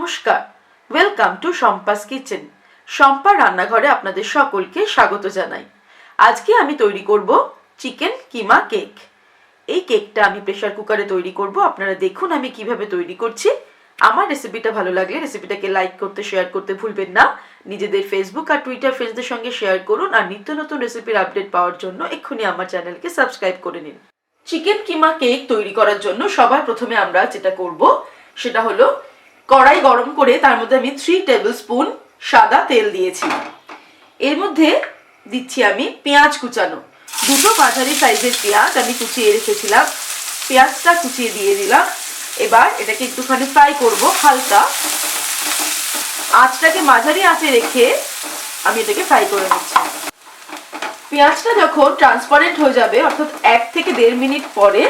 নমস্কার, welcome to Shampa's kitchen. Shampa রান্নাঘরে আপনাদের সকলকে স্বাগত জানাই। আজকে আমি তৈরি করব চিকেন কিমা কেক। এই কেকটা আমি প্রেসার কুকারে তৈরি করব। আপনারা দেখুন আমি কিভাবে তৈরি করছি। আমার রেসিপিটা ভালো লাগলে রেসিপিটাকে লাইক করতে, শেয়ার করতে ভুলবেন না। নিজেদের ফেসবুক আর টুইটার ফ্রেন্ডসদের সঙ্গে শেয়ার করুন, আর নিত্য নতুন রেসিপির আপডেট পাওয়ার জন্য এক্ষুনি আমার চ্যানেলকে সাবস্ক্রাইব করে নিন। চিকেন কিমা কেক তৈরি করার জন্য সবার প্রথমে আমরা যেটা করব সেটা হলো কড়াই গরম করে তার মধ্যে আমি 3 টেবিল স্পুন সাদা তেল দিয়েছি। এর মধ্যে দিচ্ছি আমি পেঁয়াজ কুচানো, দুটো মাঝারি সাইজের পেঁয়াজ আমি কুচিয়ে রেখেছিলাম। পেঁয়াজটা কুচিয়ে দিয়ে দিলাম। এবার এটাকে একটুখানি ফ্রাই করব হালকা। আঁচটাকে মাঝারি আঁচে রেখে আমি এটাকে ফ্রাই করে নিচ্ছি। পেঁয়াজটা যখন ট্রান্সপারেন্ট হয়ে যাবে, অর্থাৎ 1 থেকে 1.5 মিনিট পরে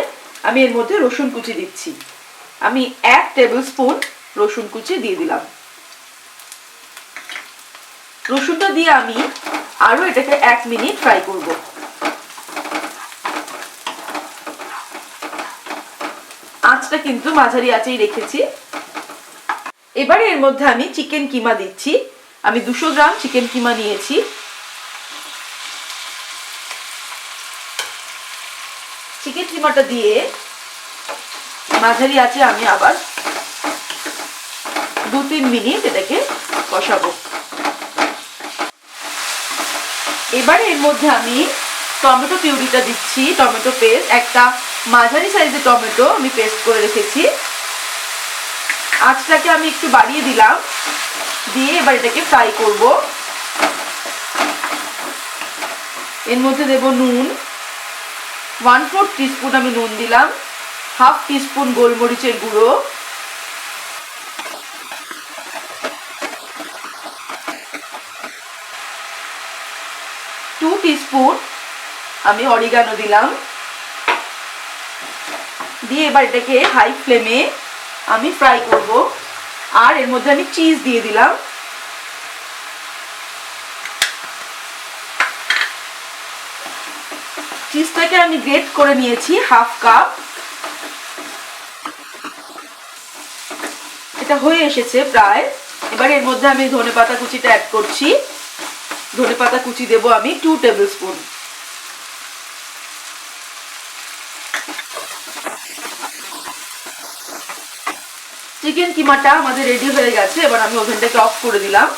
আমি এর মধ্যে রসুন কুচি দিচ্ছি। আমি 1 টেবিল স্পুন রসুন কুচি দিয়ে দিলাম। রসুনটা দিয়ে আমি আরো এটাকে 1 মিনিট ফ্রাই করব। আঁচটা কিন্তু মাঝারি আঁচেই রেখেছি। এবারে এর মধ্যে আমি চিকেন কিমা দিচ্ছি। আমি 200 গ্রাম চিকেন কিমা নিয়েছি। চিকেন কিমাটা দিয়ে মাঝারি আঁচে আমি আবার 2-3 মিনিট এটাকে কষাবো। এবারে এর মধ্যে আমি টমেটো পিউরিটা দিচ্ছি, টমেটো পেস্ট। একটা মাঝারি সাইজের টমেটো আমি পেস্ট করে রেখেছি। আঁচটাকে আমি একটু বাড়িয়ে দিলাম, দিয়ে এবার এটাকে ফ্রাই করব। এর মধ্যে দেব নুন, 1/4 টিস্পুন আমি নুন দিলাম, 1/2 টিস্পুন গোলমরিচের গুঁড়ো, 2 টিস্পুন আমি অরিগানো দিলাম। দিয়ে এবার এটাকে হাই ফ্লেমে আমি ফ্রাই করব। আর এর মধ্যে আমি চিজ দিয়ে দিলাম। চিজটাকে আমি গ্রেট করে নিয়েছি 1/2 কাপ। এটা হয়ে এসেছে প্রায়। এবার এর মধ্যে আমি ধনেপাতা কুচিটা অ্যাড করছি। ধনেপাতা কুচি দেব আমি 2 টেবিল স্পুন। চিকেন কিমাটা আমাদের রেডি হয়ে গেছে। এবার আমি ওভেনটাকে অফ করে দিলাম।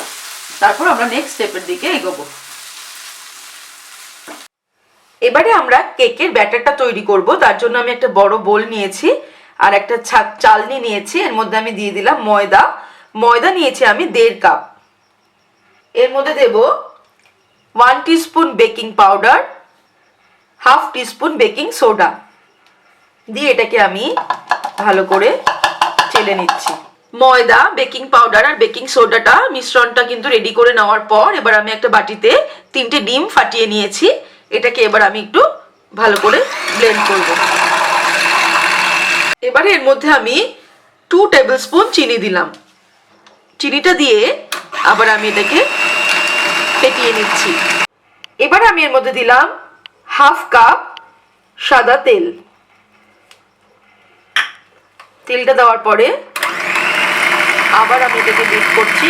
তারপর আমরা নেক্সট স্টেপের দিকে এগোবো। এবারে আমরা কেকের ব্যাটারটা তৈরি করব। তার জন্য আমি একটা বড় বোল নিয়েছি আর একটা চালনি নিয়েছি। এর মধ্যে আমি দিয়ে দিলাম ময়দা। ময়দা নিয়েছি আমি 1.5 কাপ। এর মধ্যে দেব 1 teaspoon baking powder, 1/2 teaspoon baking soda. দিয়ে এটাকে আমি ভালো করে চেলে নিচ্ছি। ময়দা, বেকিং পাউডার আর বেকিং সোডাটা মিশ্রণটা কিন্তু রেডি করে নেওয়ার পর এবার আমি একটা বাটিতে 3টে ডিম ফাটিয়ে নিয়েছি। এটাকে এবার আমি একটু ভালো করে ব্লেন্ড করব। এবারে এর মধ্যে আমি 2 টেবিল স্পুন চিনি দিলাম। চিনিটা দিয়ে আবার আমি এটাকে ফেটিয়ে নিচ্ছি। এবার আমি এর মধ্যে দিলাম 1/2 কাপ সাদা তেল। তেলটা দেওয়ার পরে আবার আমি এটাকে বিট করছি।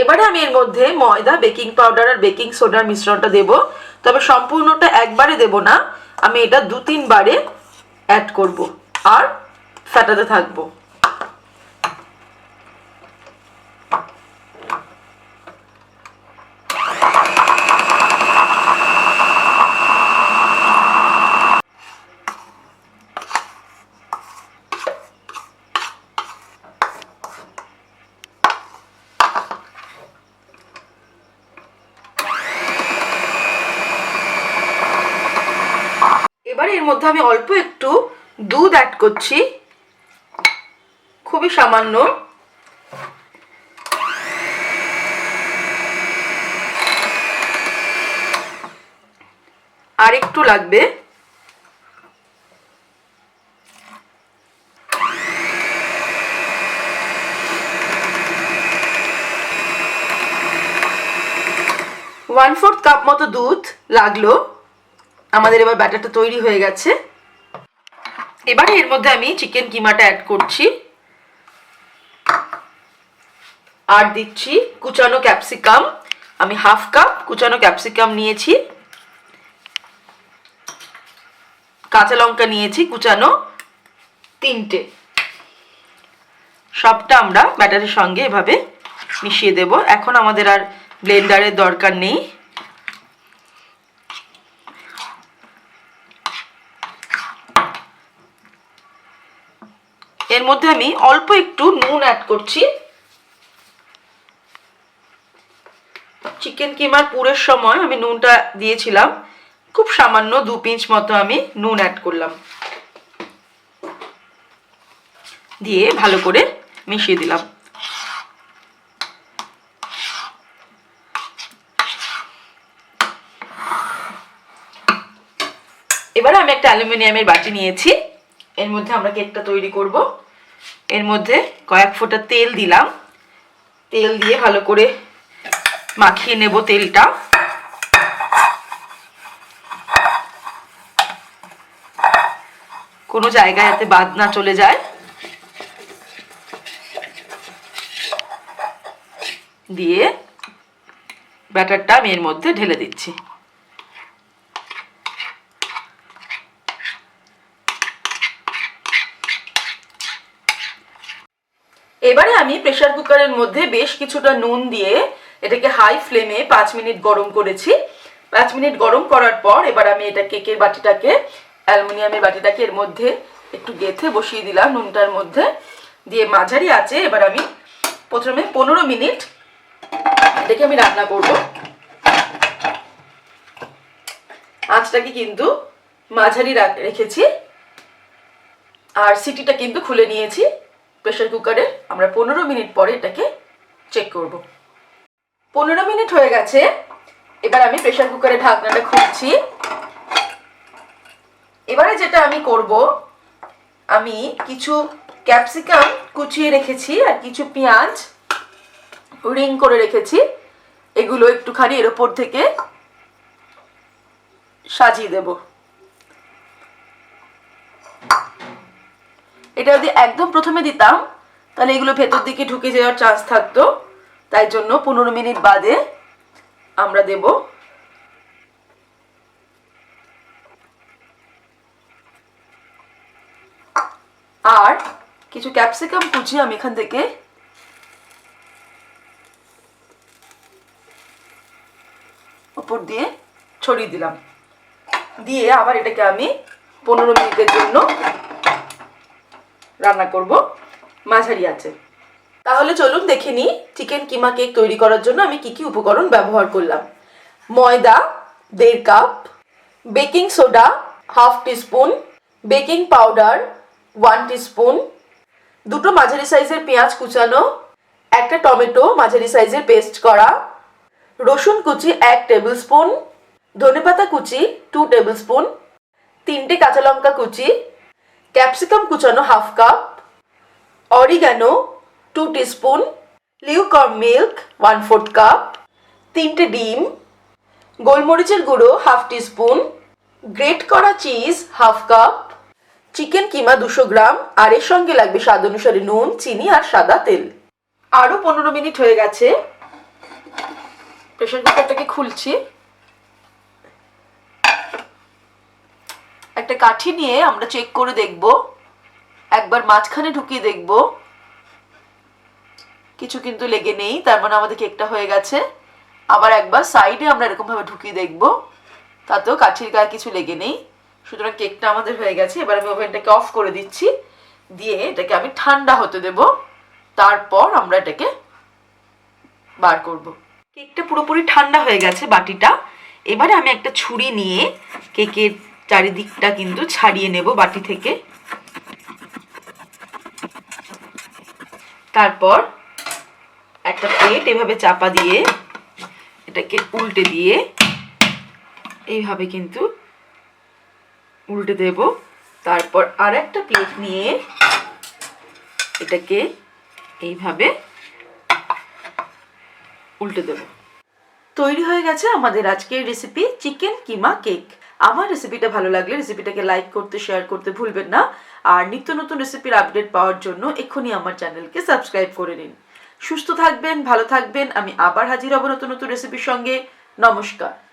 এবারে আমি এর মধ্যে ময়দা, বেকিং পাউডার আর বেকিং সোডার মিশ্রণটা দেব। তবে সম্পূর্ণটা একবারে দেব না, আমি এটা 2-3 বারে অ্যাড করব আর ফেটাতে থাকবো। এবারে এর মধ্যে আমি অল্প একটু দুধ অ্যাড করছি, খুবই সামান্য। আর একটু লাগবে। ওয়ান-4 কাপ মতো দুধ লাগলো। আমাদের এবার ব্যাটারটা তৈরি হয়ে গেছে। এবারে এর মধ্যে আমি চিকেন কিমাটা অ্যাড করছি। আর দিচ্ছি কুচানো ক্যাপসিকাম। আমি হাফ কাপ কুচানো ক্যাপসিকাম নিয়েছি। কাঁচা লঙ্কা নিয়েছি কুচানো 3টে। সবটা আমরা ব্যাটারের সঙ্গে এভাবে মিশিয়ে দেব। এখন আমাদের আর ব্লেন্ডারের দরকার নেই। এর মধ্যে আমি অল্প একটু নুন অ্যাড করছি। চিকেন কিমার পুরের সময় আমি নুনটা দিয়েছিলাম, খুব সামান্য 2 পিঞ্চ মতো আমি নুন অ্যাড করলাম, দিয়ে ভালো করে মিশিয়ে দিলাম। এবারে আমি একটা অ্যালুমিনিয়ামের বাটি নিয়েছি, এর মধ্যে আমরা কেকটা তৈরি করব। এর মধ্যে কয়েক ফোঁটা তেল দিলাম, তেল দিয়ে ভালো করে মাখিয়ে নেব তেলটা। কোনো জায়গায় যাতে বাদ না চলে যায়। দিয়ে ব্যাটারটা আমি এর মধ্যে ঢেলে দিচ্ছি। এবারে আমি প্রেসার কুকারের মধ্যে বেশ কিছুটা নুন দিয়ে এটাকে হাই ফ্লেমে 5 মিনিট গরম করেছি। 5 মিনিট গরম করার পর এবার আমি এটা কেকের বাটিটাকে, অ্যালুমিনিয়ামের বাটিটাকে এর মধ্যে একটু গেঁথে বসিয়ে দিলাম নুনটার মধ্যে, দিয়ে মাঝারি আছে এবার আমি প্রথমে 15 মিনিট এটাকে আমি রান্না করব। আঁচটাকে কিন্তু মাঝারি রেখেছি, আর সিটিটা কিন্তু খুলে নিয়েছি প্রেসার কুকারে। আমরা 15 মিনিট পরে এটাকে চেক করব। 15 মিনিট হয়ে গেছে। এবার আমি প্রেসার কুকারের ঢাকনাটা খুলছি। এবারে যেটা আমি করব, আমি কিছু ক্যাপসিকাম কুচিয়ে রেখেছি আর কিছু পেঁয়াজ রিং করে রেখেছি, এগুলো একটুখানি এর উপর থেকে সাজিয়ে দেব। এটা যদি একদম প্রথমে দিতাম তাহলে এগুলো ভেতর দিকে ঢুকে যাওয়ার চান্স থাকতো, তাই জন্য 15 মিনিট বাদে আমরা দেব। আর কিছু ক্যাপসিকাম কুচি আমি এখান থেকে উপর দিয়ে ছড়িয়ে দিলাম, দিয়ে আবার এটাকে আমি 15 মিনিটের জন্য রান্না করব মাঝারি আছে। তাহলে চলুন দেখে নিই চিকেন কিমা কেক তৈরি করার জন্য আমি কি কি উপকরণ ব্যবহার করলাম। ময়দা 1.5 cup, baking soda 1/2 teaspoon, baking powder 1 teaspoon, দুটো মাঝারি সাইজের পেঁয়াজ কুচানো, একটা টমেটো মাঝারি সাইজের পেস্ট করা, রসুন কুচি 1 টেবিল স্পুন, ধনেপাতা কুচি 2 টেবিল স্পুন, 3টে কাঁচা লঙ্কা কুচি, ক্যাপসিকাম কুচানো 1/2 cup, oregano 2 teaspoon, lukewarm milk 1/4 cup, 3টে ডিম, গোলমরিচের গুঁড়ো 1/2 টিস্পুন, গ্রেট করা cheese 1/2 cup, chicken keema 200 gram, আর এর সঙ্গে লাগবে স্বাদ অনুসারে নুন, চিনি আর সাদা তেল। আরও 15 মিনিট হয়ে গেছে। প্রেসার কুকারটাকে খুলছি। একটা কাঠি নিয়ে আমরা চেক করে দেখব, একবার মাঝখানে ঢুকিয়ে দেখব, কিছু কিন্তু লেগে নেই, তার মানে আমাদের কেকটা হয়ে গেছে। আবার একবার সাইডে আমরা এরকম ভাবে ঢুকিয়ে দেখব, তাতেও কাঠির গায়ে কিছু লেগে নেই, সুতরাং কেকটা আমাদের হয়ে গেছে। এবার আমি ওভেনটাকে অফ করে দিচ্ছি, দিয়ে এটাকে আমি ঠান্ডা হতে দেব, তারপর আমরা এটাকে বার করব। কেকটা পুরোপুরি ঠান্ডা হয়ে গেছে বাটিটা। এবারে আমি একটা ছুরি নিয়ে কেকের চারিদিকটা কিন্তু ছাড়িয়ে নেব বাটি থেকে। তারপর একটা প্লেট এভাবে চাপা দিয়ে এটাকে উল্টে দিয়ে এইভাবে কিন্তু উল্টে দেব। তারপর আর একটা প্লেট নিয়ে এটাকে এইভাবে উল্টে দেব। তৈরি হয়ে গেছে আমাদের আজকের রেসিপি চিকেন কিমা কেক। আমার রেসিপিটা ভালো লাগলে রেসিপিটাকে লাইক করতে, শেয়ার করতে ভুলবেন না। আর নিত্য নতুন রেসিপির আপডেট পাওয়ার জন্য এক্ষুনি আমার চ্যানেলকে সাবস্ক্রাইব করে নিন। সুস্থ থাকবেন, ভালো থাকবেন। আমি আবার হাজির হব নতুন নতুন রেসিপির সঙ্গে। নমস্কার।